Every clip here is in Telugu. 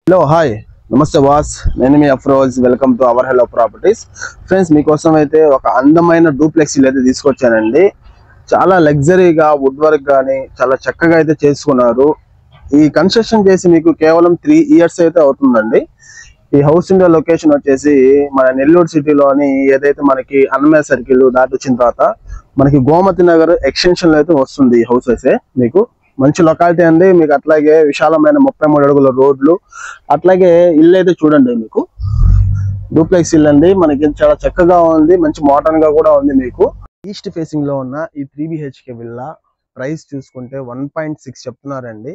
హలో హాయ్ నమస్తే బాస్, నేను మీ Afroz. Welcome to our hello properties. Friends, మీకోసం అయితే ఒక అందమైన డూప్లెక్స్ ఇల్లు అయితే తీసుకొచ్చానండి. చాలా లగ్జరీగా వుడ్ వర్క్ కానీ చాలా చక్కగా అయితే చేసుకున్నారు. ఈ కన్స్ట్రక్షన్ చేసి మీకు కేవలం 3 years అయితే అవుతుందండి. ఈ హౌస్ ఇండియా లొకేషన్ వచ్చేసి మన నెల్లూరు సిటీలోని ఏదైతే మనకి అన్నమయ్య సర్కిల్ దాటి వచ్చిన తర్వాత మనకి గోమతి నగర్ ఎక్స్టెన్షన్ లో అయితే వస్తుంది. ఈ హౌస్ అయితే మీకు మంచి లొకాలిటీ అండి. మీకు అట్లాగే విశాలమైన 33 అడుగుల రోడ్లు, అట్లాగే ఇల్లు అయితే చూడండి. మీకు డూప్లెక్స్ ఇల్లు అండి. మనకి చాలా చక్కగా ఉంది, మంచి మోడర్న్ గా కూడా ఉంది. మీకు ఈస్ట్ ఫేసింగ్ లో ఉన్న ఈ 3 BHK విల్లా ప్రైస్ చూసుకుంటే 1.6 చెప్తున్నారండి.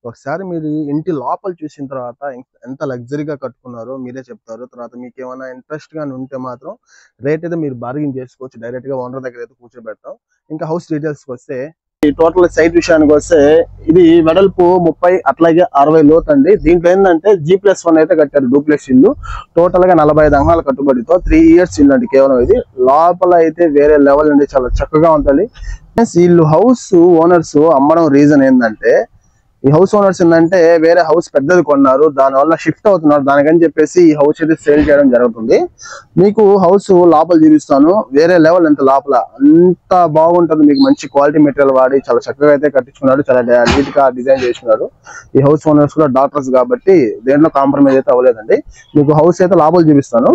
ఒకసారి మీరు ఇంటి లోపల చూసిన తర్వాత ఎంత లగ్జరీగా కట్టుకున్నారో మీరే చెప్తారు. తర్వాత మీకు ఏమైనా ఇంట్రెస్ట్ గా ఉంటే మాత్రం రేట్ అయితే మీరు బార్గెన్ చేసుకోవచ్చు. డైరెక్ట్ గా ఓనర్ దగ్గర అయితే కూర్చోబెడతాం. ఇంకా హౌస్ డీటెయిల్స్ వస్తే, ఈ టోటల్ సైట్ విషయానికి వస్తే ఇది వెడల్పు 30 అట్లాగే 60 లోతు అండి. దీంట్లో ఏంటంటే G+1 అయితే కట్టారు డూప్లెక్స్ ఇల్లు. టోటల్ గా 45 అంగాల కట్టుబడితో 3 years ఇల్లు అండి కేవలం. ఇది లోపల అయితే వేరే లెవెల్ అండి, చాలా చక్కగా ఉంటుంది. వీళ్ళు హౌస్ ఓనర్స్ అమ్మడం రీజన్ ఏంటంటే, ఈ హౌస్ ఓనర్స్ ఏంటంటే వేరే హౌస్ పెద్దది కొన్నారు, దాని వల్ల షిఫ్ట్ అవుతున్నారు. దానికని చెప్పేసి ఈ హౌస్ అయితే సేల్ చేయడం జరుగుతుంది. మీకు హౌస్ లోపల చూపిస్తాను. వేరే లెవెల్ ఎంత లోపల అంత బాగుంటుంది. మీకు మంచి క్వాలిటీ మెటీరియల్ వాడి చాలా చక్కగా అయితే కట్టించుకున్నాడు. చాలా నీట్ గా డిజైన్ చేసినాడు. ఈ హౌస్ ఓనర్స్ కూడా డాక్టర్స్ కాబట్టి దేంట్లో కాంప్రమైజ్ అయితే అవ్వలేదండి. మీకు హౌస్ అయితే లోపల చూపిస్తాను.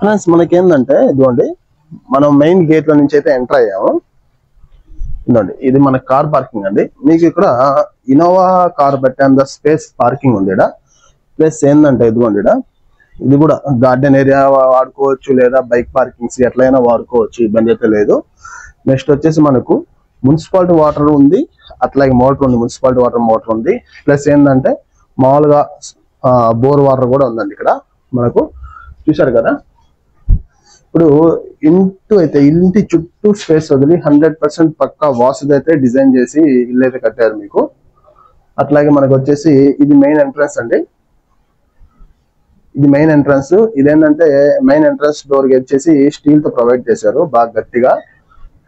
ఫ్రెండ్స్, మనకేందంటే ఇదిగోండి, మనం మెయిన్ గేట్ లో నుంచి అయితే ఎంటర్ అయ్యాము. ఇదండి, ఇది మన కార్ పార్కింగ్ అండి. మీకు ఇక్కడ ఇన్నోవా కార్ పెట్టేంత స్పేస్ పార్కింగ్ ఉంది. ఇక్కడ ప్లస్ ఏంటంటే ఇదిగోండి, ఇది కూడా గార్డెన్ ఏరియా వాడుకోవచ్చు, లేదా బైక్ పార్కింగ్స్ ఎట్లయినా వాడుకోవచ్చు, ఇబ్బంది అయితే లేదు. నెక్స్ట్ వచ్చేసి మనకు మున్సిపాలిటీ వాటర్ ఉంది, అట్లాగే మోటార్ ఉంది. మున్సిపాలిటీ వాటర్ మోటార్ ఉంది. ప్లస్ ఏంటంటే మామూలుగా బోర్ వాటర్ కూడా ఉందండి ఇక్కడ మనకు. చూశారు కదా. ఇప్పుడు ఇంటి చుట్టూ స్పేస్ వదిలి 100% పక్కా వాసుది అయితే డిజైన్ చేసి ఇల్లు అయితే కట్టారు మీకు. అట్లాగే మనకు వచ్చేసి ఇది మెయిన్ ఎంట్రన్స్ అండి. ఇది మెయిన్ ఎంట్రన్స్. ఇదేంటంటే మెయిన్ ఎంట్రన్స్ డోర్ వచ్చేసి స్టీల్ తో ప్రొవైడ్ చేశారు బాగా గట్టిగా.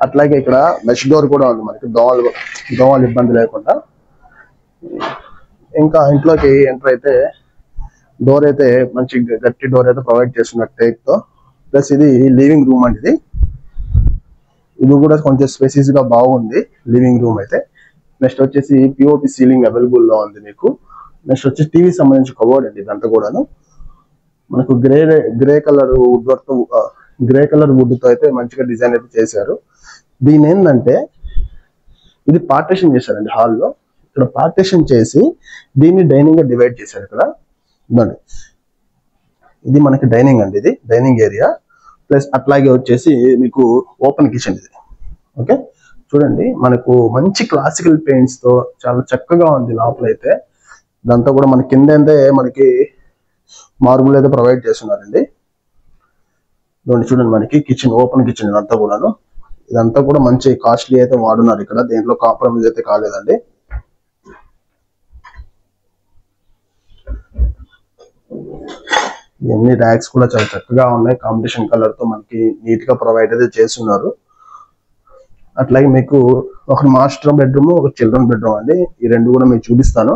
అట్లాగే ఇక్కడ మెష్ డోర్ కూడా ఉంది మనకి, దోమలు ఇబ్బంది లేకుండా. ఇంకా ఇంట్లోకి ఎంటర్ అయితే డోర్ అయితే మంచి గట్టి డోర్ అయితే ప్రొవైడ్ చేస్తున్నారు టేక్ తో. ప్లస్ ఇది లివింగ్ రూమ్ అండి. ఇది కూడా కొంచెం స్పేసియస్ గా బాగుంది లివింగ్ రూమ్ అయితే. నెక్స్ట్ వచ్చేసి పిఓపి సీలింగ్ అవైలబుల్ లో ఉంది మీకు. నెక్స్ట్ వచ్చి టీవీ సంబంధించి కబోర్డ్ అండి. ఇదంతా కూడాను మనకు గ్రే కలర్ వుడ్ తో అయితే మంచిగా డిజైన్ అయితే చేశారు. దీని ఏంటంటే ఇది పార్టీషన్ చేశారండి హాల్లో. ఇక్కడ పార్టీషన్ చేసి దీన్ని డైనింగ్ గా డివైడ్ చేశారు. ఇక్కడ ఇదండి, ఇది మనకి డైనింగ్ అండి. ఇది డైనింగ్ ఏరియా. ప్లస్ అట్లాగే వచ్చేసి మీకు ఓపెన్ కిచెన్ ఇది. ఓకే, చూడండి, మనకు మంచి క్లాసికల్ పెయింట్స్ తో చాలా చక్కగా ఉంది లోపల అయితే. ఇదంతా కూడా మన కింద అయితే మనకి మార్బుల్ అయితే ప్రొవైడ్ చేస్తున్నారండి. చూడండి, మనకి కిచెన్, ఓపెన్ కిచెన్ ఇదంతా కూడాను. ఇదంతా కూడా మంచి కాస్ట్లీ అయితే వాడున్నారు ఇక్కడ, దేంట్లో కాంప్రమైజ్ అయితే కాలేదండి. ఇవన్నీ ర్యాక్స్ కూడా చాలా చక్కగా ఉన్నాయి. కాంబినేషన్ కలర్ తో మనకి నీట్ గా ప్రొవైడ్ అయితే చేస్తున్నారు. అట్లాగే మీకు ఒక మాస్టర్ బెడ్రూమ్, ఒక చిల్డ్రన్ బెడ్రూమ్ అండి. ఈ రెండు కూడా మీకు చూపిస్తాను.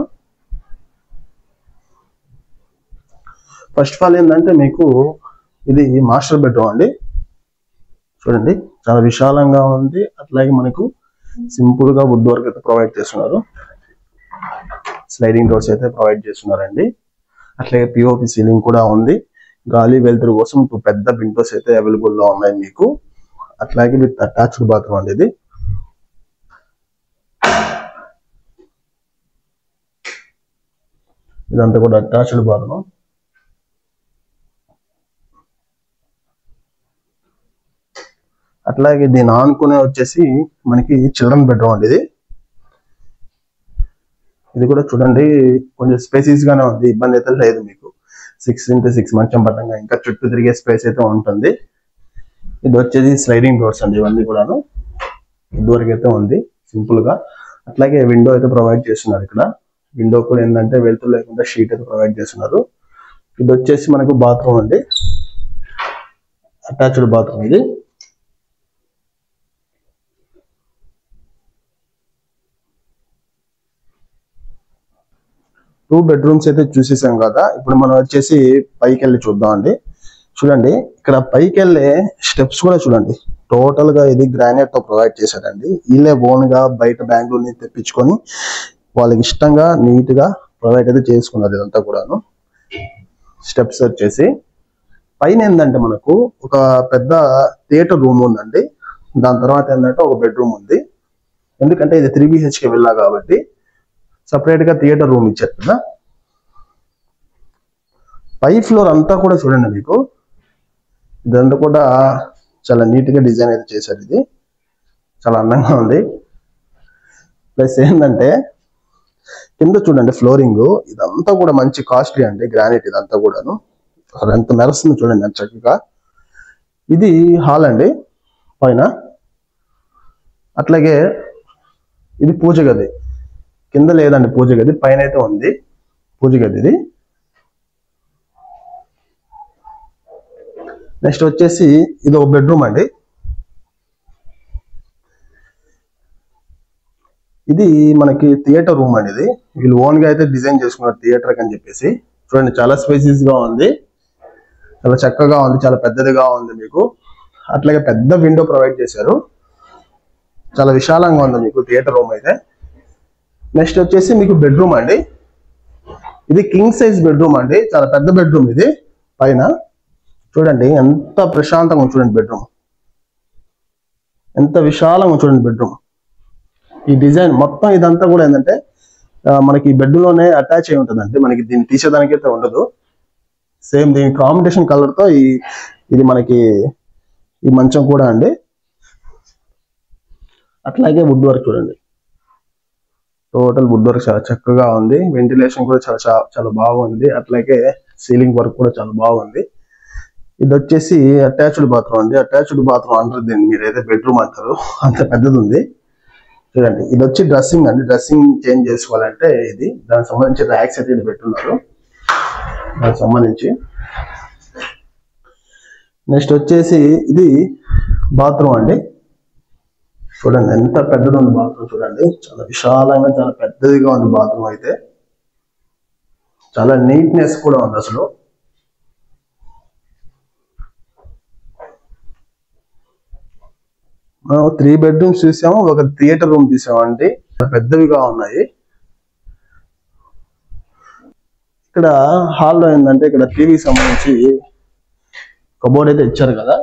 ఫస్ట్ ఆఫ్ ఆల్ ఏంటంటే మీకు ఇది మాస్టర్ బెడ్రూమ్ అండి. చూడండి, చాలా విశాలంగా ఉంది. అట్లాగే మనకు సింపుల్ గా వుడ్ వర్క్ అయితే ప్రొవైడ్ చేస్తున్నారు. స్లైడింగ్ డోర్స్ అయితే ప్రొవైడ్ చేస్తున్నారండి. అట్లాగే పిఓపి సీలింగ్ కూడా ఉంది. గాలి వెలుతురు కోసం 2 పెద్ద విండోస్ అయితే అవైలబుల్ లో ఉన్నాయి మీకు. అట్లాగే విత్ అటాచ్డ్ బాత్రూమ్ అండి ఇది. ఇదంతా కూడా అటాచ్డ్ బాత్రూమ్. అట్లాగే దీని ఆనుకునే వచ్చేసి మనకి చిల్డ్రన్ బెడ్రూమ్ అండి ఇది. ఇది కూడా చూడండి, కొంచెం స్పేసీస్ గానే ఉంది, ఇబ్బంది అయితే లేదు మీకు. 6x6 మంచం పట్టంగా ఇంకా చుట్టూ తిరిగే స్పేస్ అయితే ఉంటుంది. ఇది వచ్చేసి స్లైడింగ్ డోర్స్ అండి. ఇవన్నీ కూడాను డోర్ అయితే ఉంది సింపుల్ గా. అట్లాగే విండో అయితే ప్రొవైడ్ చేస్తున్నారు ఇక్కడ. విండో కూడా ఏంటంటే వెలుతురు లేకుండా షీట్ అయితే ప్రొవైడ్ చేస్తున్నారు. ఇది వచ్చేసి మనకు బాత్రూమ్ అండి, అటాచ్డ్ బాత్రూమ్ ఇది. 2 బెడ్రూమ్స్ అయితే చూసేసాం కదా. ఇప్పుడు మనం వచ్చేసి పైకి వెళ్ళి చూద్దాం అండి. చూడండి ఇక్కడ పైకి వెళ్ళే స్టెప్స్ కూడా చూడండి. టోటల్ గా ఇది గ్రానైట్ తో ప్రొవైడ్ చేశారండి. వీళ్ళే ఓన్ గా బయట బెంగళూరు నుంచి తెప్పించుకొని వాళ్ళకి ఇష్టంగా నీట్ గా ప్రొవైడ్ అయితే చేసుకున్నారు. ఇదంతా కూడాను స్టెప్స్ వచ్చేసి పైన ఏంటంటే మనకు ఒక పెద్ద థియేటర్ రూమ్ ఉందండి. దాని తర్వాత ఏంటంటే ఒక బెడ్రూమ్ ఉంది. ఎందుకంటే ఇది 3 BHK విల్లా కాబట్టి సపరేట్ గా థియేటర్ రూమ్ ఇచ్చారు కదా. పై ఫ్లోర్ అంతా కూడా చూడండి, మీకు ఇదంతా కూడా చాలా నీట్ గా డిజైన్ అయితే చేశారు. ఇది చాలా అందంగా ఉంది. ప్లస్ ఏంటంటే కింద చూడండి ఫ్లోరింగ్ ఇదంతా కూడా మంచి కాస్ట్లీ అండి. గ్రానైట్ ఇదంతా కూడాను అసలు ఎంత మెరుస్తుంది చూడండి ఎంత చక్కగా. ఇది హాల్ అండి పైన. అట్లాగే ఇది పూజ గది. కింద లేదండి పూజ గది, పైన అయితే ఉంది పూజ గది ఇది. నెక్స్ట్ వచ్చేసి ఇది ఒక బెడ్రూమ్ అండి. ఇది మనకి థియేటర్ రూమ్ అండి. ఇది వీళ్ళు ఓన్ గా అయితే డిజైన్ చేసుకున్నారు థియేటర్ అని చెప్పేసి. చూడండి చాలా స్పేసెస్ గా ఉంది, చాలా చక్కగా ఉంది, చాలా పెద్దదిగా ఉంది మీకు. అట్లాగే పెద్ద విండో ప్రొవైడ్ చేశారు, చాలా విశాలంగా ఉంది మీకు థియేటర్ రూమ్ అయితే. నెక్స్ట్ వచ్చేసి మీకు బెడ్రూమ్ అండి. ఇది కింగ్ సైజ్ బెడ్రూమ్ అండి, చాలా పెద్ద బెడ్రూమ్ ఇది. పైన చూడండి ఎంత ప్రశాంతంగా చూడండి బెడ్రూమ్, ఎంత విశాలంగా చూడండి బెడ్రూమ్. ఈ డిజైన్ మొత్తం ఇదంతా కూడా ఏంటంటే మనకి బెడ్ లోనే అటాచ్ అయి ఉంటుందండి. మనకి దీన్ని తీసేదానికి అయితే ఉండదు. సేమ్ దీని కాంబినేషన్ కలర్ తో ఇది మనకి ఈ మంచం కూడా అండి. అట్లాగే వుడ్ వర్క్ చూడండి, టోటల్ వుడ్ వర్క్ చాలా చక్కగా ఉంది. వెంటిలేషన్ కూడా చాలా బాగుంది. అట్లాగే సీలింగ్ వర్క్ కూడా చాలా బాగుంది. ఇది వచ్చేసి అటాచ్డ్ బాత్రూమ్ అండి. అటాచ్డ్ బాత్రూమ్ అంటారు దీన్ని, మీరు ఏదైతే బెడ్రూమ్ అంటారు అంత పెద్దది ఉంది చూడండి. ఇది వచ్చి డ్రెస్సింగ్ అండి. డ్రెస్సింగ్ చేంజ్ చేసుకోవాలంటే ఇది దానికి సంబంధించి ర్యాక్స్ అయితే పెట్టున్నారు దానికి సంబంధించి. నెక్స్ట్ వచ్చేసి ఇది బాత్రూమ్ అండి. చూడండి ఎంత పెద్దది ఉంది బాత్రూమ్. చూడండి చాలా విశాలంగా చాలా పెద్దదిగా ఉంది బాత్రూమ్ అయితే. చాలా నీట్నెస్ కూడా ఉంది అసలు. మనం 3 బెడ్రూమ్స్ చూసాము, ఒక థియేటర్ రూమ్ చూసామండి, పెద్దవిగా ఉన్నాయి. ఇక్కడ హాల్లో ఏంటంటే ఇక్కడ టీవీకి సంబంధించి కబోర్డ్ అయితే ఇచ్చారు కదా.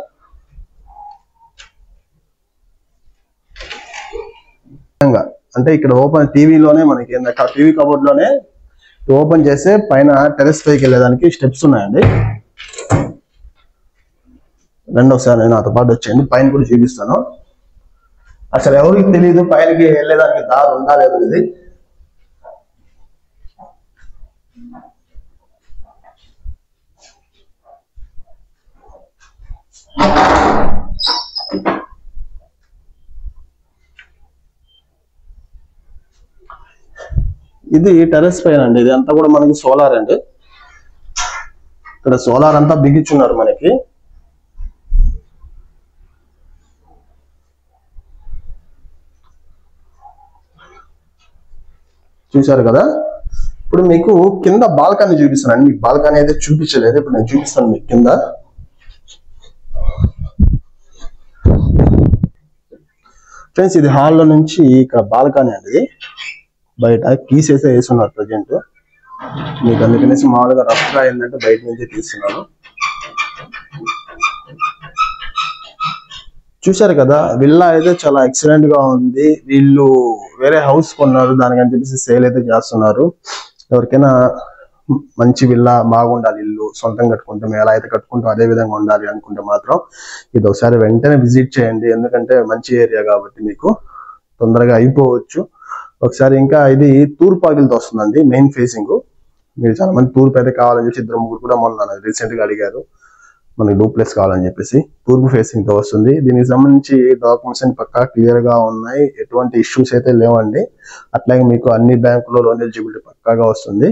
అంటే ఇక్కడ ఓపెన్ టీవీలోనే మనకి ఏంటంటే టీవీ కబోర్డ్ లోనే ఓపెన్ చేస్తే పైన టెరెస్ పైకి వెళ్ళేదానికి స్టెప్స్ ఉన్నాయండి. రెండోసారి నేను నాతో పాటు వచ్చేయండి, పైన కూడా చూపిస్తాను. అసలు ఎవరికి తెలియదు పైనకి వెళ్ళేదానికి దారి ఉందా లేదు. ఇది ఇది టెరెస్ పైన అండి. ఇది అంతా కూడా మనకి సోలార్ అండి. ఇక్కడ సోలార్ అంతా బిగించున్నారు మనకి. చూశారు కదా. ఇప్పుడు మీకు కింద బాల్కనీ చూపిస్తానండి. మీకు బాల్కనీ అయితే చూపించలేదు, ఇప్పుడు నేను చూపిస్తాను మీకు కింద. ఫ్రెండ్స్ ఇది హాల్లో నుంచి ఇక్కడ బాల్కనీ అండి. బయట కీస్ అయితే వేస్తున్నారు ప్రజెంట్. మీకు అందుకనేసి మామూలుగా రఫ్గా ఏంటంటే బయట నుంచి తీస్తున్నాను. చూశారు కదా, విల్లా అయితే చాలా ఎక్సలెంట్ గా ఉంది. వీళ్ళు వేరే హౌస్ కొన్నారు, దానికని చెప్పేసి సేల్ అయితే చేస్తున్నారు. ఎవరికైనా మంచి విల్లా బాగుండాలి, ఇల్లు సొంతం కట్టుకుంటే మేము ఎలా అయితే కట్టుకుంటాం అదే విధంగా ఉండాలి అనుకుంటే మాత్రం ఇది ఒకసారి వెంటనే విజిట్ చేయండి. ఎందుకంటే మంచి ఏరియా కాబట్టి మీకు తొందరగా అయిపోవచ్చు. ఒకసారి ఇంకా ఇది తూర్పు ఆగిలితో వస్తుందండి, మెయిన్ ఫేసింగ్. మీరు చాలా మంది తూర్పు అయితే కావాలని చెప్పి 2-3 కూడా మొన్న రీసెంట్ గా అడిగారు మనకి డూప్లెక్స్ కావాలని చెప్పేసి. తూర్పు ఫేసింగ్ తో వస్తుంది. దీనికి సంబంధించి డాక్యుమెంట్స్ అన్ని పక్కా క్లియర్ గా ఉన్నాయి, ఎటువంటి ఇష్యూస్ అయితే లేవండి. అట్లాగే మీకు అన్ని బ్యాంకులో లోన్ ఎలిజిబిలిటీ పక్కాగా వస్తుంది.